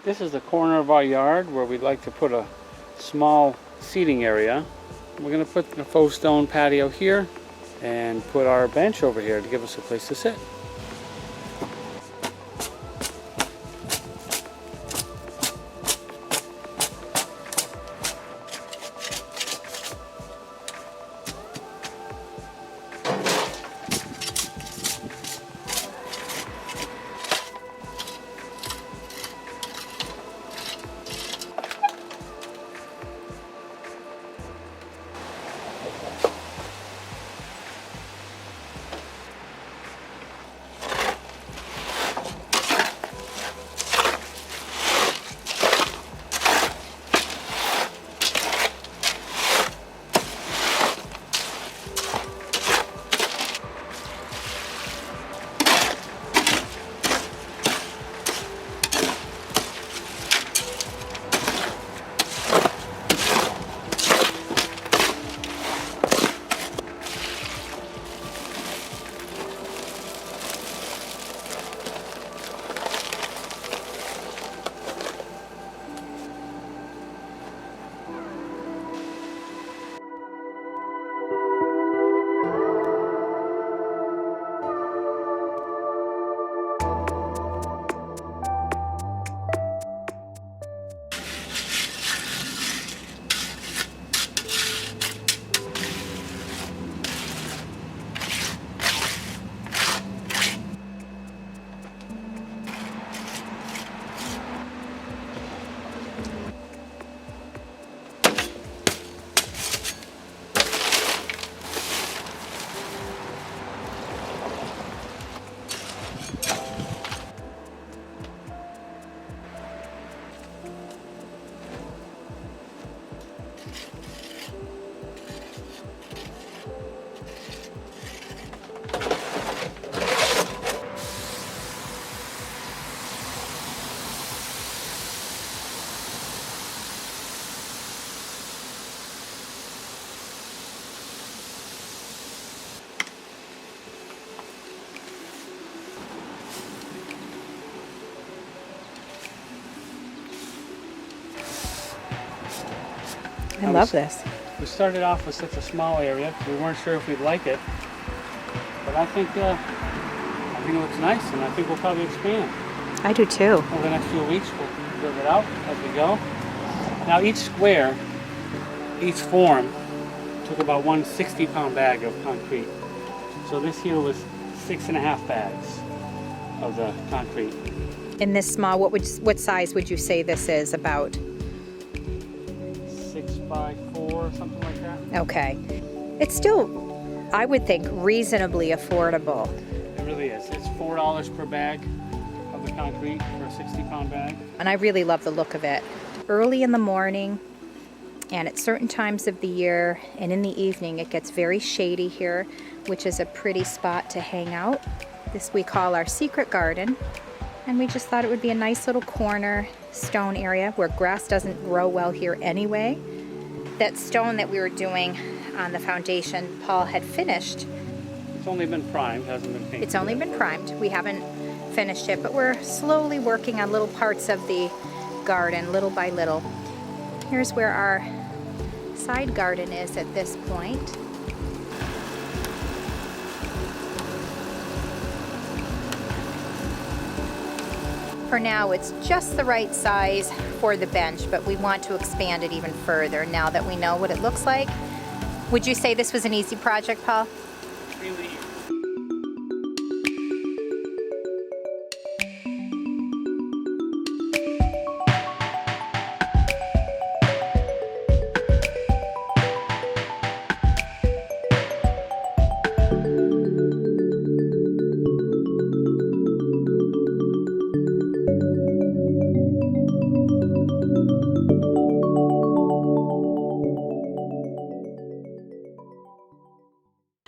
This is the corner of our yard where we'd like to put a small seating area. We're going to put the faux stone patio here and put our bench over here to give us a place to sit. I love this. We started off with such a small area. We weren't sure if we'd like it, but I think it looks nice, and I think we'll probably expand. I do too. Over the next few weeks, we'll build it out as we go. Now each square, each form, took about one 60-pound bag of concrete. So this here was 6.5 bags of the concrete. In this small, what size would you say this is about? 6 by 4, something like that. Okay. It's still, I would think, reasonably affordable. It really is. It's $4 per bag of the concrete for a 60-pound bag. And I really love the look of it. Early in the morning and at certain times of the year and in the evening, it gets very shady here, which is a pretty spot to hang out. This we call our secret garden. And we just thought it would be a nice little corner stone area where grass doesn't grow well here anyway. That stone that we were doing on the foundation, Paul had finished. It's only been primed, hasn't been painted. It's only been primed. We haven't finished it, but we're slowly working on little parts of the garden, little by little. Here's where our side garden is at this point. For now, it's just the right size for the bench, but we want to expand it even further now that we know what it looks like. Would you say this was an easy project, Paul? Really easy.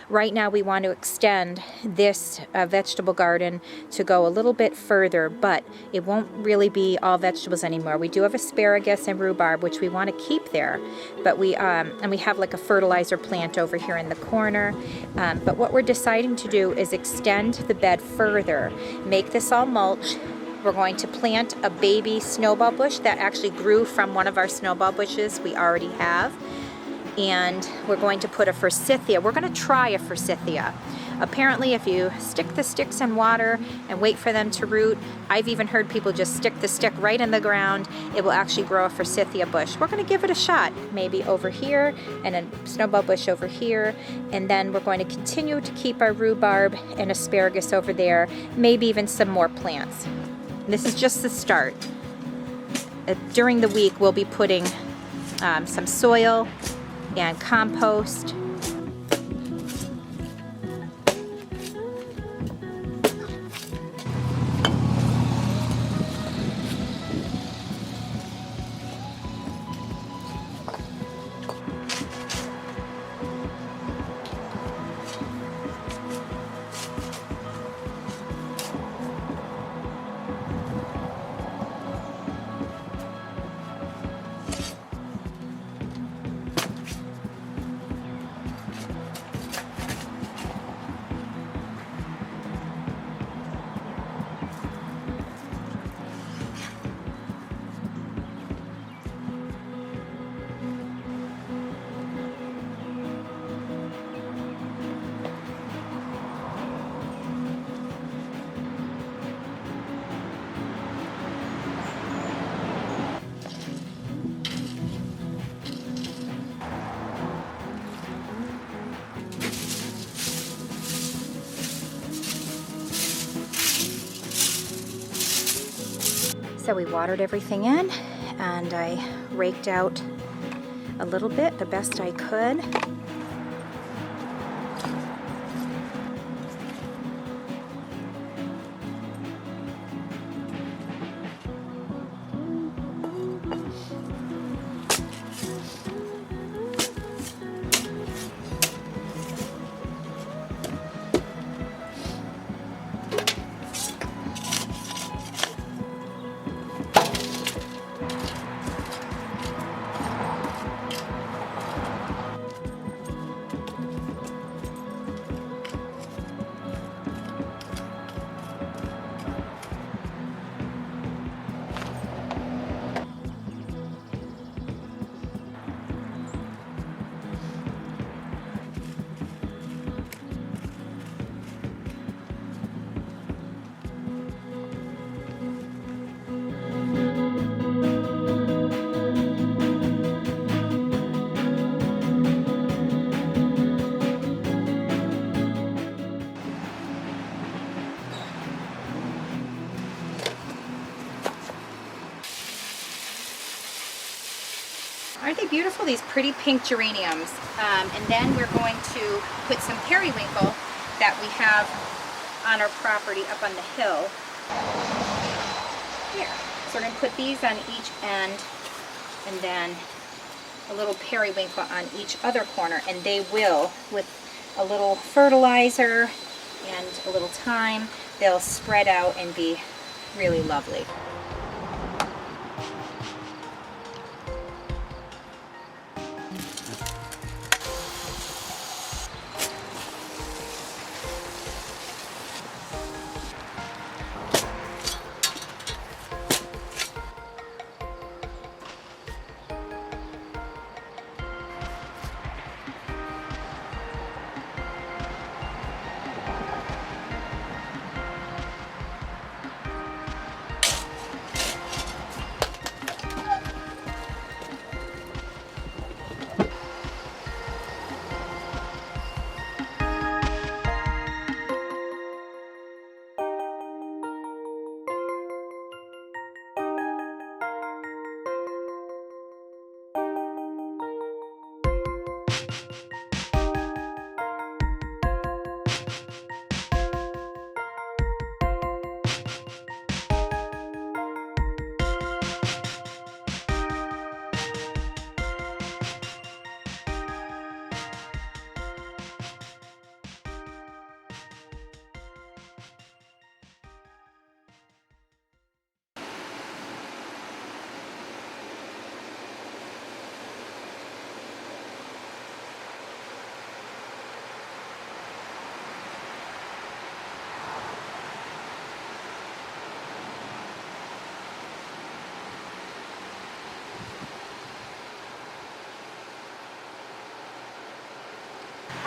Right now we want to extend this vegetable garden to go a little bit further, but it won't really be all vegetables anymore. We do have asparagus and rhubarb, which we want to keep there, but we have like a fertilizer plant over here in the corner. But what we're deciding to do is extend the bed further, make this all mulch, We're going to plant a baby snowball bush that actually grew from one of our snowball bushes we already have. And we're going to put a forsythia. We're going to try a forsythia. Apparently, if you stick the sticks in water and wait for them to root, I've even heard people just stick the stick right in the ground, it will actually grow a forsythia bush. We're going to give it a shot, maybe over here and a snowball bush over here, and then we're going to continue to keep our rhubarb and asparagus over there, maybe even some more plants. This is just the start. During the week, we'll be putting some soil and compost. So we watered everything in, and I raked out a little bit, the best I could. Aren't they beautiful, these pretty pink geraniums? And then we're going to put some periwinkle that we have on our property up on the hill. Here. So we're going to put these on each end, and then a little periwinkle on each other corner, and they will, with a little fertilizer and a little thyme, they'll spread out and be really lovely.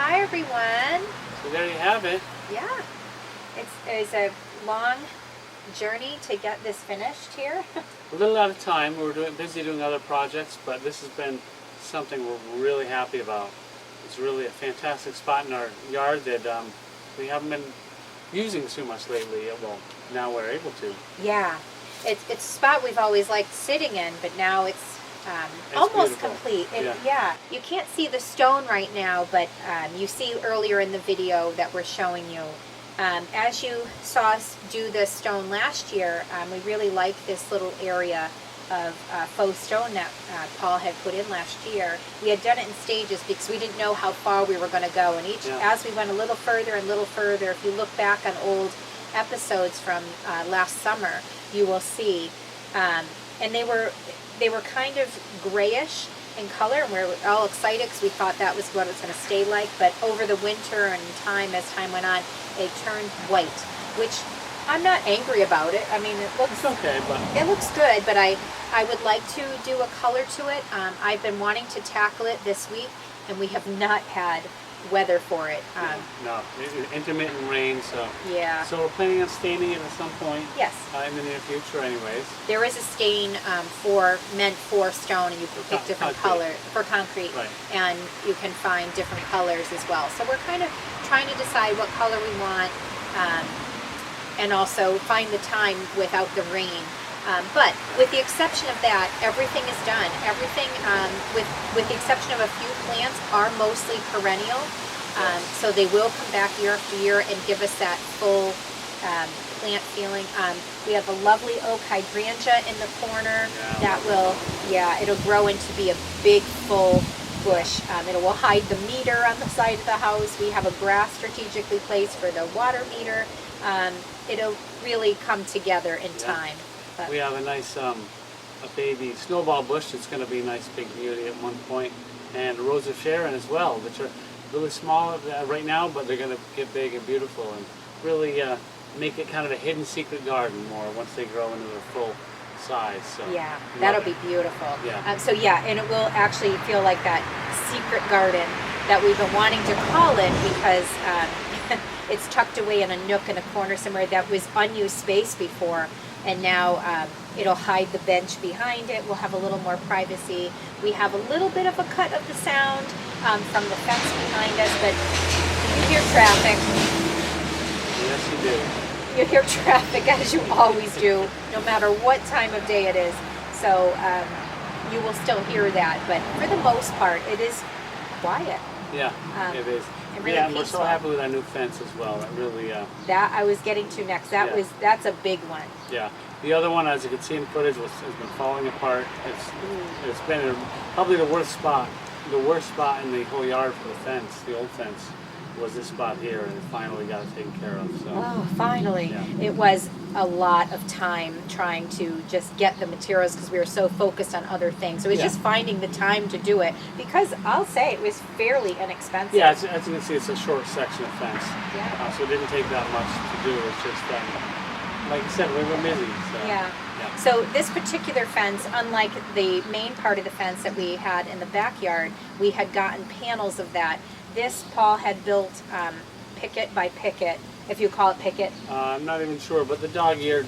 Hi everyone. So there you have it. Yeah, it's a long journey to get this finished here. A little out of time. We're busy doing other projects, but this has been something we're really happy about. It's really a fantastic spot in our yard that we haven't been using too much lately. Well, now we're able to. Yeah, it's a spot we've always liked sitting in, but now it's almost beautiful. complete. Yeah. You can't see the stone right now, but you see earlier in the video that we're showing you. As you saw us do the stone last year, we really like this little area of faux stone that Paul had put in last year. We had done it in stages because we didn't know how far we were going to go, and as we went a little further and little further, if you look back on old episodes from last summer, you will see, and they were kind of grayish in color, and we were all excited because we thought that was what it was going to stay like. But over the winter and as time went on, it turned white, which I'm not angry about it. I mean, It's okay, but it looks good, but I would like to do a color to it. I've been wanting to tackle it this week, and we have not had weather for it. no, intermittent rain. So Yeah. So we're planning on staining it at some point. Yes. In the near future, anyways. There is a stain meant for stone, and you can pick different concrete. for concrete, Right. and you can find different colors as well. So we're kind of trying to decide what color we want, and also find the time without the rain. But with the exception of that, everything is done. Everything, with the exception of a few plants, are mostly perennial. So they will come back year after year and give us that full plant feeling. We have a lovely oak hydrangea in the corner that will, it'll grow into be a big full bush. It will hide the meter on the side of the house. We have a grass strategically placed for the water meter. It'll really come together in time. But We have a nice a baby snowball bush that's going to be a nice big beauty at one point, and a Rose of Sharon as well, which are really small right now, but they're going to get big and beautiful and really make it kind of a hidden secret garden more once they grow into their full size. So yeah, that'll be beautiful. Yeah. And it will actually feel like that secret garden that we've been wanting to call it, because it's tucked away in a nook in a corner somewhere that was unused space before. And now it'll hide the bench behind it. We'll have a little more privacy. We have a little bit of a cut of the sound from the fence behind us, but you hear traffic. Yes, you do. You hear traffic, as you always do, no matter what time of day it is. So you will still hear that, but for the most part, it is quiet. Yeah, it is. And really And we're peaceful. so happy with our new fence as well. That really, That I was getting to next. That's a big one. yeah. The other one, as you can see in footage, has been falling apart. It's been probably the worst spot in the whole yard for the fence. The old fence was this spot here, and it finally got it taken care of. So. Oh, finally. Yeah. It was a lot of time trying to just get the materials because we were so focused on other things. So it was just finding the time to do it, because I'll say it was fairly inexpensive. Yeah, as you can see, it's a short section of fence. Yeah. So it didn't take that much to do. It's just, like you said, we were busy. So. Yeah. So this particular fence, unlike the main part of the fence that we had in the backyard, we had gotten panels of that. This Paul had built picket by picket, if you call it picket. I'm not even sure, but the dog-eared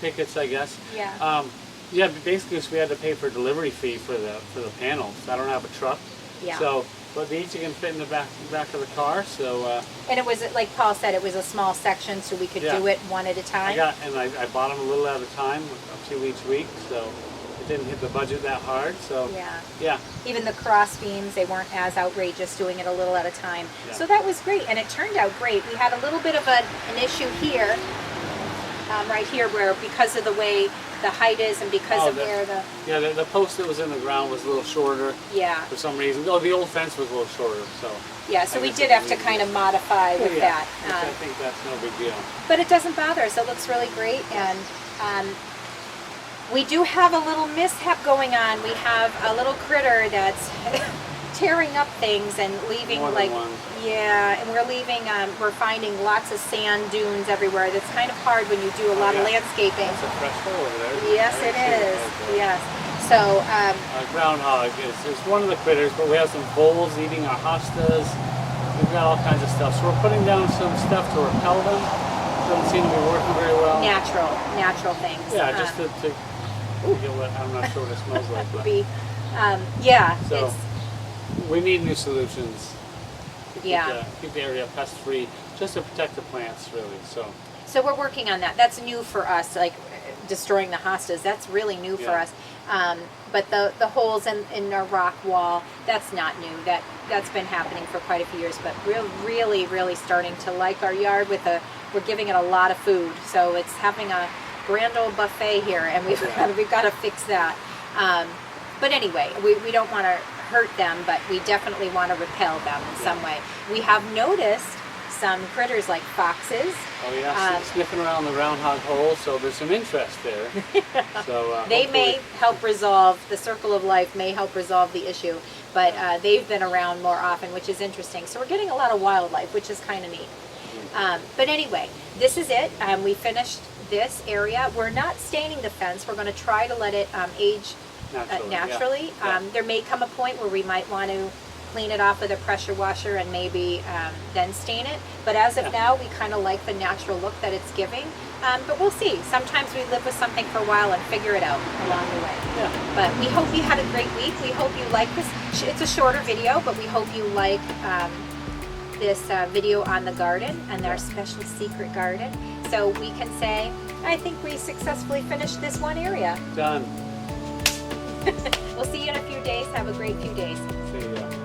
pickets, I guess. Yeah. Yeah, basically, so we had to pay for a delivery fee for the panels. I don't have a truck. Yeah. So, but they each can fit in the back of the car. So. And it was, like Paul said, it was a small section, so we could do it one at a time. I bought them a little at a time, a few each week. So. Didn't hit the budget that hard, so yeah. Even the cross beams, they weren't as outrageous, doing it a little at a time. Yeah. So that was great, and it turned out great. We had a little bit of an issue here, right here, where because of the way the height is and because of where the post that was in the ground was a little shorter. Yeah. For some reason, the old fence was a little shorter, so. Yeah, so we did have to kind of modify with that. Which I think that's no big deal. But it doesn't bother us. It looks really great, and we do have a little mishap going on. We have a little critter that's tearing up things and leaving More than one. and we're finding lots of sand dunes everywhere. That's kind of hard when you do a lot of landscaping. That's a fresh hole over there. Yes, it is. Yes. So, groundhog is one of the critters, but we have some voles eating our hostas. We've got all kinds of stuff. So we're putting down some stuff to repel them. Doesn't seem to be working very well. Natural things. Yeah, just to get what, I'm not sure what it smells like. But. Yeah. So we need new solutions to Yeah. keep the area pest free, just to protect the plants, really. So we're working on that. That's new for us, like destroying the hostas. That's really new for us. But the holes in our rock wall, that's not new. That's been happening for quite a few years. But we're really starting to like our yard we're giving it a lot of food. So it's having a grand old buffet here, and we've got to fix that. But anyway, we don't want to hurt them, but we definitely want to repel them in some way. We have noticed some critters like foxes. Oh yeah, sniffing around the round hog hole, so there's some interest there. So they may help resolve, the circle of life may help resolve the issue, but they've been around more often, which is interesting. So we're getting a lot of wildlife, which is kind of neat. But anyway, this is it. We finished this area. We're not staining the fence. We're going to try to let it age naturally. There may come a point where we might want to clean it off with a pressure washer and maybe then stain it. But as of now, we kind of like the natural look that it's giving. But we'll see. Sometimes we live with something for a while and figure it out along the way. But we hope you had a great week. We hope you like this. It's a shorter video, but we hope you like this video on the garden and our special secret garden. So we can say, I think we successfully finished this one area. Done. We'll see you in a few days. Have a great few days. See ya.